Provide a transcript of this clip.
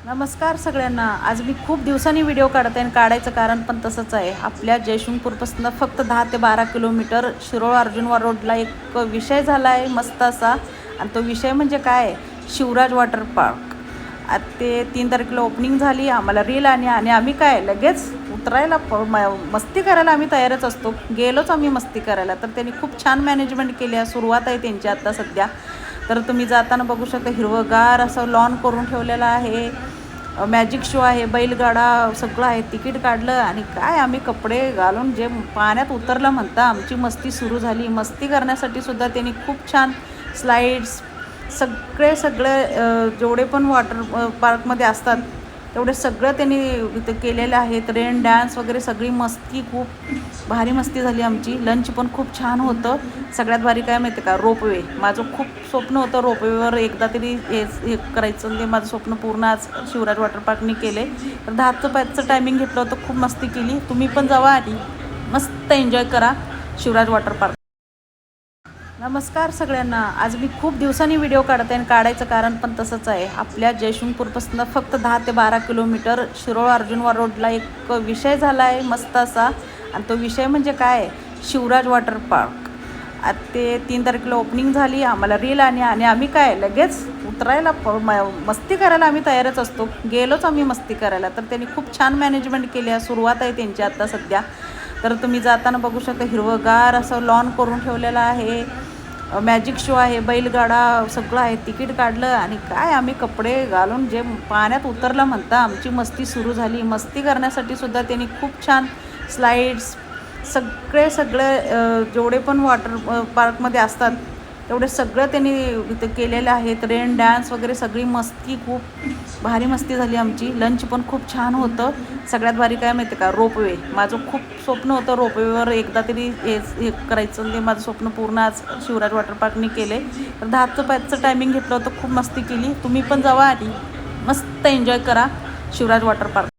नमस्कार सगळ्यांना. आज मी खूप दिवसांनी व्हिडिओ काढते आणि काढायचं कारण पण तसंच आहे. आपल्या जयशिंगपूरपासून फक्त 10 ते 12 किलोमीटर शिरोळ अर्जुनवार रोडला एक विषय झाला आहे मस्त असा. आणि तो विषय म्हणजे काय आहे, शिवराज वॉटर पार्क. आता ते 3 तारखेला ओपनिंग झाली. आम्हाला रील आणि आम्ही काय लगेच उतरायला मस्ती करायला आम्ही तयारच असतो. गेलोच आम्ही मस्ती करायला. तर त्यांनी खूप छान मॅनेजमेंट केली आहे. सुरुवात आहे त्यांची आता सध्या. तर तुम्ही जाताना बघू शकता, हिरवंगार असं लॉन करून ठेवलेलं आहे. मॅजिक शो आहे, बैलगाडा सगळं आहे. तिकीट काढलं आणि काय आम्ही कपडे घालून जे पाण्यात उतरलं म्हणता आमची मस्ती सुरू झाली. मस्ती करण्यासाठी सुद्धा त्यांनी खूप छान स्लाईड्स सगळे जेवढे पण वॉटर पार्कमध्ये असतात तेवढे सगळं त्यांनी इथं केलेलं आहेत. रेन डान्स वगैरे सगळी मस्ती, खूप भारी मस्ती झाली आमची. लंच पण खूप छान होतं. सगळ्यात भारी काय माहिती का, रोपवे. माझं खूप स्वप्न होतं रोपवेवर एकदा तरी हे करायचं. ते माझं स्वप्न पूर्ण आज शिवराज वॉटर पार्कनी केले. तर 10:05चं टायमिंग घेतलं होतं. खूप मस्ती केली. तुम्ही पण जावा आणि मस्त एन्जॉय करा शिवराज वॉटर पार्क. नमस्कार सगळ्यांना. आज मी खूप दिवसांनी व्हिडिओ काढते आणि काढायचं कारण पण तसंच आहे. आपल्या जयशिंगपूरपासून फक्त 10 ते 12 किलोमीटर शिरोळ अर्जुनवार रोडला एक विषय झाला आहे मस्त असा. आणि तो विषय म्हणजे काय आहे, शिवराज वॉटर पार्क. आता ते 3 तारखेला ओपनिंग झाली. आम्हाला रील आणि आम्ही काय लगेच उतरायला मस्ती करायला आम्ही तयारच असतो. गेलोच आम्ही मस्ती करायला. तर त्यांनी खूप छान मॅनेजमेंट केली आहे. सुरुवात आहे त्यांची आता सध्या. तर तुम्ही जाताना बघू शकता, हिरवंगार असं लॉन करून ठेवलेलं आहे. मॅजिक शो आहे, बैलगाडा सगळं आहे. तिकीट काढलं आणि काय आम्ही कपडे घालून जे पाण्यात उतरलं म्हणता आमची मस्ती सुरू झाली. मस्ती करण्यासाठी सुद्धा त्यांनी खूप छान स्लाईड्स सगळे जेवढे पण वॉटर पार्कमध्ये असतात तेवढे सगळं त्यांनी इथं केलेलं आहेत. रेन डान्स वगैरे सगळी मस्ती, खूप भारी मस्ती झाली आमची. लंच पण खूप छान होतं. सगळ्यात भारी काय माहिती का, रोपवे. माझं खूप स्वप्न होतं रोपवेवर एकदा तरी हे करायचं. ते माझं स्वप्न पूर्ण आज शिवराज वॉटर पार्कनी केले. तर 10:05चं टायमिंग घेतलं होतं. खूप मस्ती केली. तुम्ही पण जावा आणि मस्त एन्जॉय करा शिवराज वॉटर पार्क.